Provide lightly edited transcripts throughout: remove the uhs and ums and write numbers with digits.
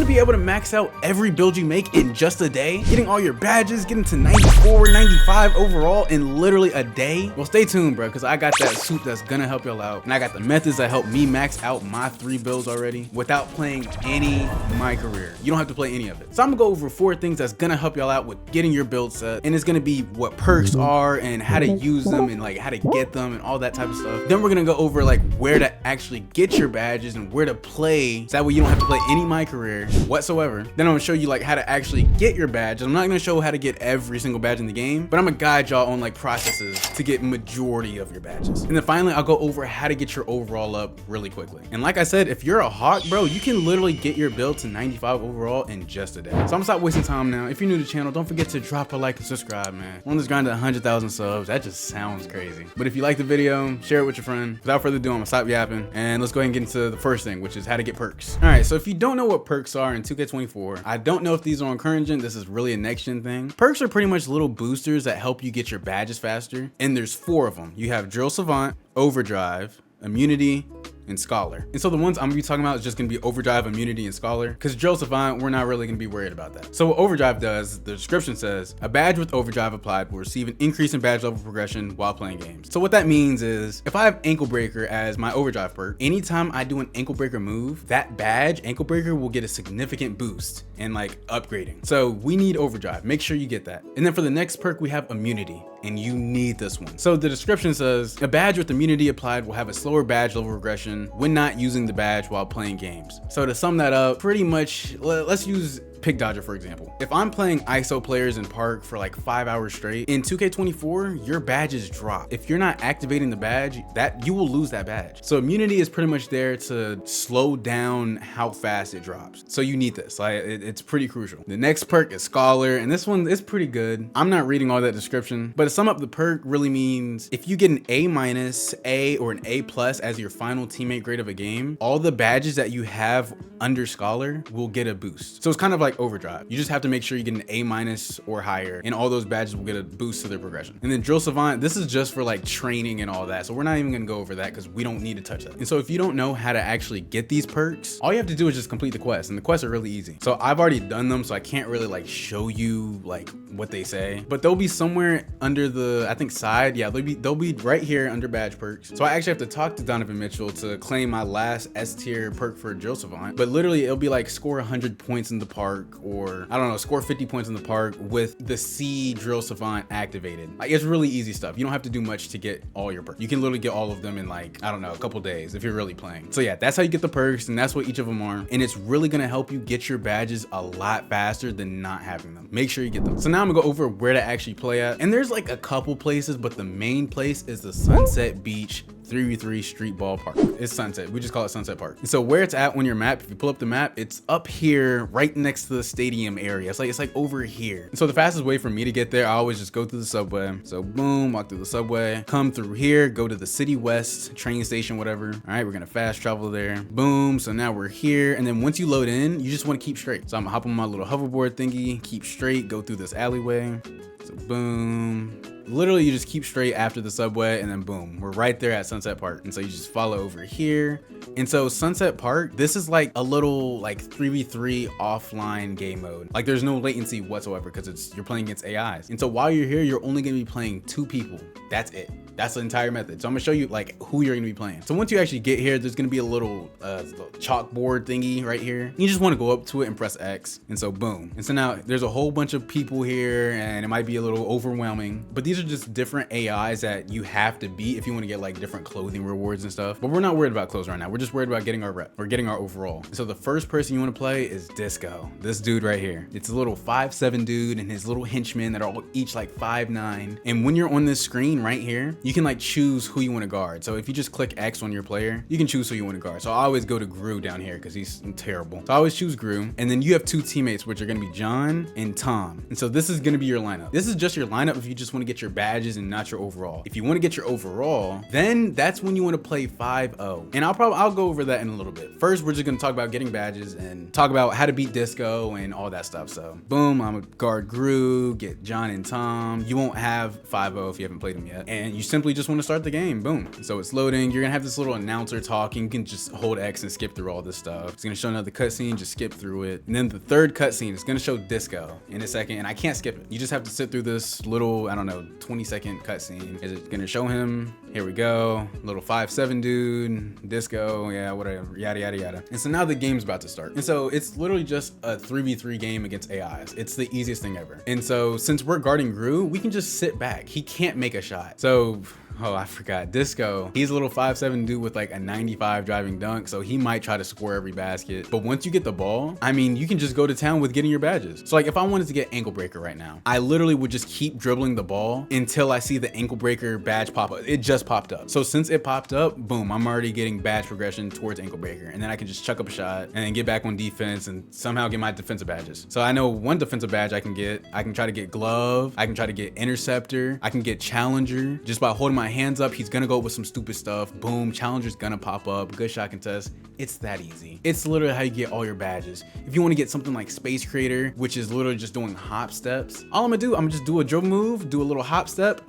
want to be able to max out every build you make in just a day, getting all your badges, getting to 94, 95 overall in literally a day? Well, stay tuned, bro, because I got that soup that's gonna help y'all out, and I got the methods that help me max out my 3 builds already without playing any Mycareer. You don't have to play any of it. So I'm gonna go over 4 things that's gonna help y'all out with getting your build set, and it's gonna be what perks are and how to use them and like how to get them and all that type of stuff. Then we're gonna go over like where to actually get your badges and where to play, so that way you don't have to play any Mycareer whatsoever. Then I'm gonna show you like how to actually get your badge. I'm not gonna show how to get every single badge in the game, but I'm gonna guide y'all on like processes to get majority of your badges. And then finally, I'll go over how to get your overall up really quickly. And like I said, if you're a hawk, bro, you can literally get your build to 95 overall in just a day. So I'm gonna stop wasting time now. If you're new to the channel, don't forget to drop a like and subscribe, man. We're on this grind to 100,000 subs. That just sounds crazy. But if you like the video, share it with your friend. Without further ado, I'm gonna stop yapping and let's go ahead and get into the first thing, which is how to get perks. All right, so if you don't know what perks are in 2K24, I don't know if these are on current gen. This is really a next gen thing. Perks are pretty much little boosters that help you get your badges faster, and there's 4 of them. You have Drill Savant, Overdrive, Immunity, and Scholar. And so the ones I'm gonna be talking about is just gonna be Overdrive, Immunity, and Scholar, because Drill Savant, we're not really gonna be worried about that. So what Overdrive does, the description says, a badge with Overdrive applied will receive an increase in badge level progression while playing games. So what that means is, if I have Ankle Breaker as my Overdrive perk, anytime I do an Ankle Breaker move, that badge, Ankle Breaker, will get a significant boost and like upgrading. So we need Overdrive, make sure you get that. And then for the next perk, we have Immunity, and you need this one. So the description says, a badge with Immunity applied will have a slower badge level regression when not using the badge while playing games. So to sum that up, pretty much, let's use Pick Dodger, for example. If I'm playing ISO players in Park for like 5 hours straight, in 2K24, your badges drop. If you're not activating the badge, that you will lose that badge. So Immunity is pretty much there to slow down how fast it drops. So you need this, like it's pretty crucial. The next perk is Scholar, and this one is pretty good. I'm not reading all that description, but to sum up, the perk really means if you get an A-, A, or an A+ as your final teammate grade of a game, all the badges that you have under Scholar will get a boost. So it's kind of like Overdrive. You just have to make sure you get an A- or higher, and all those badges will get a boost to their progression. And then Drill Savant, this is just for like training and all that, so we're not even gonna go over that because we don't need to touch that. And so if you don't know how to actually get these perks, all you have to do is just complete the quest, and the quests are really easy. So I've already done them, so I can't really like show you like what they say, but they'll be somewhere under the, I think, side. Yeah, they'll be right here under badge perks. So I actually have to talk to Donovan Mitchell to claim my last S tier perk for Drill Savant, but literally it'll be like score 100 points in the park, or I don't know, score 50 points in the park with the C Drill Savant activated. Like, it's really easy stuff. You don't have to do much to get all your perks. You can literally get all of them in like, I don't know, a couple days if you're really playing. So yeah, that's how you get the perks, and that's what each of them are. And it's really gonna help you get your badges a lot faster than not having them. Make sure you get them. So now I'm gonna go over where to actually play at. And there's like a couple places, but the main place is the Sunset Beach 3v3 Street Ball Park. It's Sunset. We just call it Sunset Park. So where it's at on your map, if you pull up the map, it's up here right next to the stadium area. It's like over here. And so the fastest way for me to get there, I always just go through the subway. So boom, walk through the subway, come through here, go to the City West train station, whatever. All right, we're gonna fast travel there. Boom. So now we're here. And then once you load in, you just want to keep straight. So I'm gonna hop on my little hoverboard thingy, keep straight, go through this alleyway. So boom. Literally, you just keep straight after the subway, and then boom, we're right there at Sunset Park. And so you just follow over here. And so Sunset Park, this is like a little like 3v3 offline game mode. Like there's no latency whatsoever because you're playing against AIs. And so while you're here, you're only gonna be playing 2 people. That's it. That's the entire method. So I'm gonna show you like who you're gonna be playing. So once you actually get here, there's gonna be a little chalkboard thingy right here. You just wanna go up to it and press X. And so boom. And so now there's a whole bunch of people here, and it might be a little overwhelming, but these are just different AIs that you have to beat if you wanna get like different clothing rewards and stuff. But we're not worried about clothes right now. We're just worried about getting our rep or getting our overall. So the first person you wanna play is Disco. This dude right here. It's a little 5'7" dude and his little henchmen that are all each like 5'9". And when you're on this screen right here, you can like choose who you want to guard. So if you just click X on your player, you can choose who you want to guard. So I always go to Gru down here because he's terrible. So I always choose Gru. And then you have 2 teammates, which are going to be John and Tom. And so this is going to be your lineup. This is just your lineup if you just want to get get your badges and not your overall. If you want to get your overall, then that's when you want to play 5-0. And I'll go over that in a little bit. First, we're just going to talk about getting badges and talk about how to beat Disco and all that stuff. So boom, I'm a guard Gru, get John and Tom. You won't have 5-0 if you haven't played them yet. And you simply just want to start the game. Boom. So it's loading. You're gonna have this little announcer talking. You can just hold X and skip through all this stuff. It's gonna show another cutscene, just skip through it. And then the third cutscene is gonna show Disco in a second, and I can't skip it. You just have to sit through this little, I don't know, 20-second cutscene. Is it gonna show him? Here we go. Little 5'7" dude, Disco, yeah, whatever, yada, yada, yada. And so now the game's about to start. And so it's literally just a 3v3 game against AIs. It's the easiest thing ever. And so since we're guarding Gru, we can just sit back. He can't make a shot. So, oh, I forgot. Disco, he's a little 5'7" dude with like a 95 driving dunk, so he might try to score every basket. But once you get the ball, I mean, you can just go to town with getting your badges. So like if I wanted to get ankle breaker right now, I literally would just keep dribbling the ball until I see the ankle breaker badge pop up. It just popped up. So since it popped up, boom, I'm already getting badge progression towards ankle breaker. And then I can just chuck up a shot and then get back on defense and somehow get my defensive badges. So I know one defensive badge I can get. I can try to get glove. I can try to get interceptor. I can get challenger just by holding my hands up. He's gonna go with some stupid stuff. Boom, challenger's gonna pop up. Good shot contest. It's that easy. It's literally how you get all your badges. If you want to get something like space creator, which is literally just doing hop steps, all I'm gonna just do a dribble move, do a little hop step,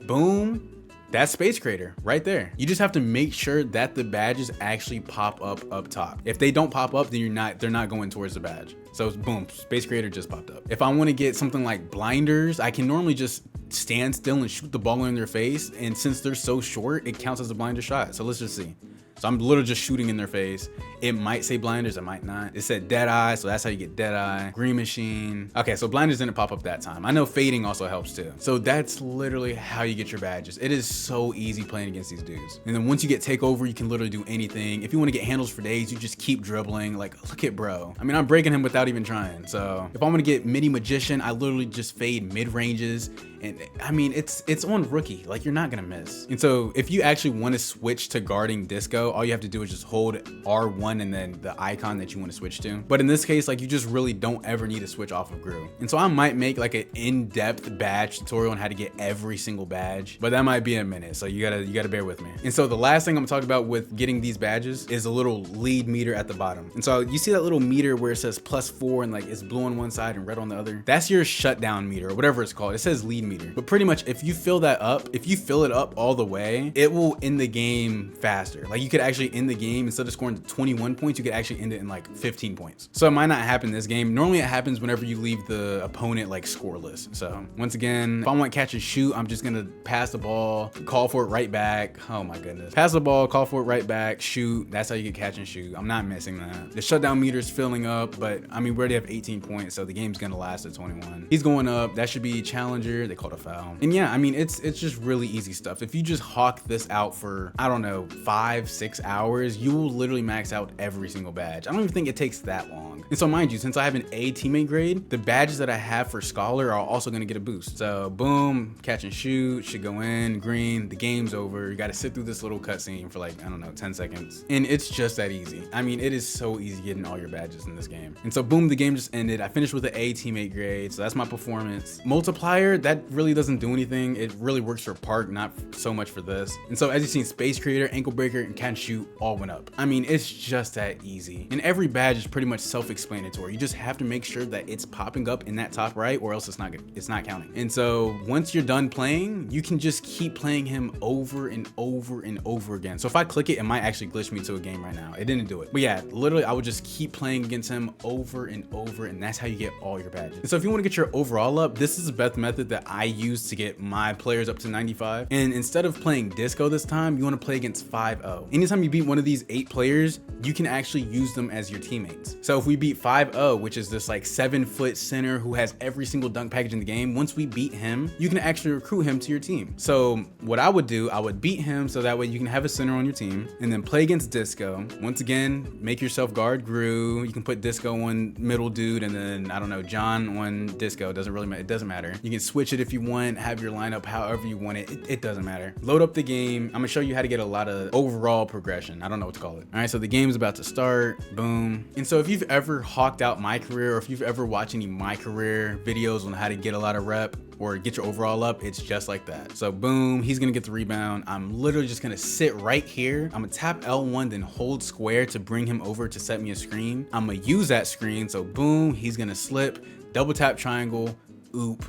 boom. That's space creator right there. You just have to make sure that the badges actually pop up top. If they don't pop up, then they're not going towards the badge. So boom, space creator just popped up. If I want to get something like blinders, I can normally just stand still and shoot the ball in their face. And since they're so short, it counts as a blinder shot. So let's just see. So I'm literally just shooting in their face. It might say blinders, it might not. It said dead eye, so that's how you get dead eye. Green machine. Okay, so blinders didn't pop up that time. I know fading also helps too. So that's literally how you get your badges. It is so easy playing against these dudes. And then once you get takeover, you can literally do anything. If you want to get handles for days, you just keep dribbling. Like, look at bro. I mean, I'm breaking him without even trying. So if I want to get mini magician, I literally just fade mid ranges. And I mean, it's on rookie, like you're not gonna miss. And so if you actually want to switch to guarding Disco, all you have to do is just hold R1 and then the icon that you want to switch to. But in this case, like you just really don't ever need to switch off of Gru. And so I might make like an in-depth badge tutorial on how to get every single badge, but that might be a minute. So you gotta bear with me. And so the last thing I'm gonna talk about with getting these badges is a little lead meter at the bottom. And so you see that little meter where it says +4 and like it's blue on one side and red on the other? That's your shutdown meter or whatever it's called. It says lead meter. But pretty much if you fill that up, if you fill it up all the way, it will end the game faster. Like you could actually end the game instead of scoring 21 points, you could actually end it in like 15 points. So it might not happen this game. Normally it happens whenever you leave the opponent like scoreless. So once again, if I want catch and shoot, I'm just gonna pass the ball, call for it right back. Oh my goodness. Pass the ball, call for it right back, shoot. That's how you get catch and shoot. I'm not missing that. The shutdown meter is filling up, but I mean, we already have 18 points, so the game's gonna last at 21. He's going up. That should be challenger. They called a foul. And yeah, I mean, it's just really easy stuff. If you just hawk this out for, I don't know, 5-6 hours, you will literally max out every single badge. I don't even think it takes that long. And so mind you, since I have an A teammate grade, the badges that I have for Scholar are also gonna get a boost. So boom, catch and shoot, should go in, green, the game's over. You gotta sit through this little cutscene for like, I don't know, 10 seconds. And it's just that easy. I mean, it is so easy getting all your badges in this game. And so boom, the game just ended. I finished with an A teammate grade, so that's my performance. Multiplier, that really doesn't do anything. It really works for Park, not so much for this. And so as you've seen, Space Creator, Ankle Breaker, and Catch and Shoot all went up. I mean, it's just that easy. And every badge is pretty much self-explanatory. You just have to make sure that it's popping up in that top right, or else it's not counting. And so once you're done playing, you can just keep playing him over and over and over again. So if I click it, it might actually glitch me to a game right now. It didn't do it. But yeah, literally I would just keep playing against him over and over, and that's how you get all your badges. And so if you want to get your overall up, this is the best method that I use to get my players up to 95. And instead of playing Disco this time, you want to play against 5-0. Anytime you beat one of these 8 players, you can actually use them as your teammates. So if we beat 5-0, which is this like 7-foot center who has every single dunk package in the game, once we beat him, you can actually recruit him to your team. So what I would do, I would beat him so that way you can have a center on your team, and then play against Disco. Once again, make yourself guard Gru. You can put Disco on middle dude, and then I don't know, John on Disco. It doesn't matter. You can switch it if you want, have your lineup however you want it. It doesn't matter. Load up the game. I'm gonna show you how to get a lot of overall progression. I don't know what to call it. All right, so the game's about to start. Boom. And so if you've ever hawked out Mycareer, or if you've ever watched any Mycareer videos on how to get a lot of rep or get your overall up, it's just like that. So boom, he's gonna get the rebound. I'm literally just gonna sit right here. I'm gonna tap L1, then hold square to bring him over to set me a screen. I'm gonna use that screen. So boom, he's gonna slip, double tap triangle, oop.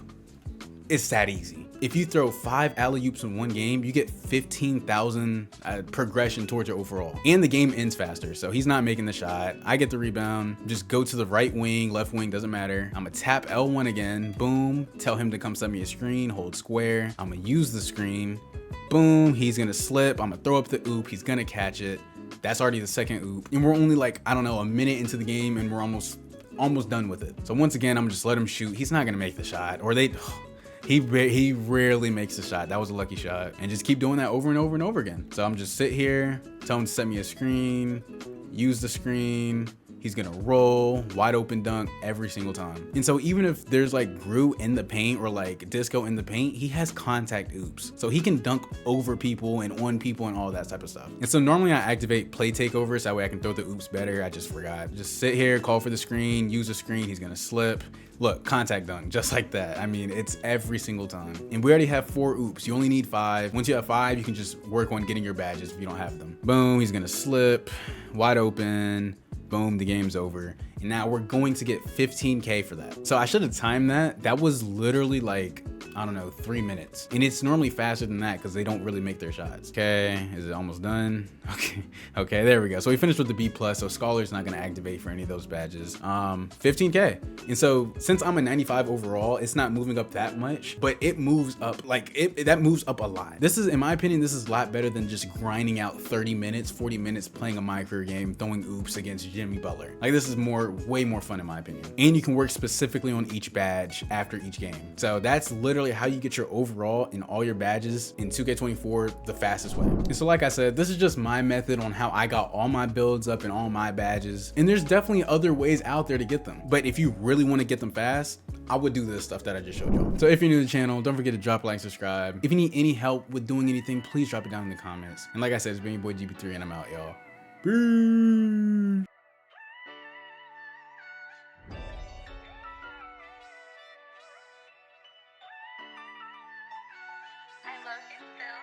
It's that easy. If you throw 5 alley-oops in one game, you get 15,000 progression towards your overall. And the game ends faster, so he's not making the shot. I get the rebound, just go to the right wing, left wing, doesn't matter. I'm gonna tap L1 again, boom, tell him to come set me a screen, hold square. I'm gonna use the screen, boom, he's gonna slip, I'm gonna throw up the oop, he's gonna catch it. That's already the second oop. And we're only like, I don't know, a minute into the game and we're almost done with it. So once again, I'm gonna just let him shoot. He's not gonna make the shot, or he rarely makes a shot. That was a lucky shot. And just keep doing that over and over and over again. So I'm just sit here, tell him to set me a screen, use the screen. He's gonna roll, wide open dunk every single time. And so even if there's like Gru in the paint or like Disco in the paint, he has contact oops. So he can dunk over people and on people and all that type of stuff. And so normally I activate play takeovers, that way I can throw the oops better. I just forgot. Just sit here, call for the screen, use the screen, he's gonna slip. Look, contact dunk, just like that. I mean, it's every single time. And we already have 4 oops. You only need 5. Once you have 5, you can just work on getting your badges if you don't have them. Boom, he's gonna slip, wide open. Boom, the game's over. And now we're going to get 15K for that. So I should have timed that. That was literally like, I don't know, 3 minutes. And it's normally faster than that because they don't really make their shots. Okay, is it almost done? Okay, there we go. So we finished with the B+, so Scholar's not gonna activate for any of those badges. 15K. And so since I'm a 95 overall, it's not moving up that much, but it moves up, like that moves up a lot. This is, in my opinion, this is a lot better than just grinding out 30 minutes, 40 minutes playing a Mycareer game, throwing oops against Jimmy Butler. Like this is way more fun in my opinion. And you can work specifically on each badge after each game. So that's literally how you get your overall in all your badges in 2K24 the fastest way. And so like I said, this is just my method on how I got all my builds up and all my badges. And there's definitely other ways out there to get them. But if you really want to get them fast, I would do this stuff that I just showed y'all. So if you're new to the channel, don't forget to drop a like, subscribe. If you need any help with doing anything, please drop it down in the comments. And like I said, it's been your boy GB3 and I'm out, y'all. Peace. I love him, Phil.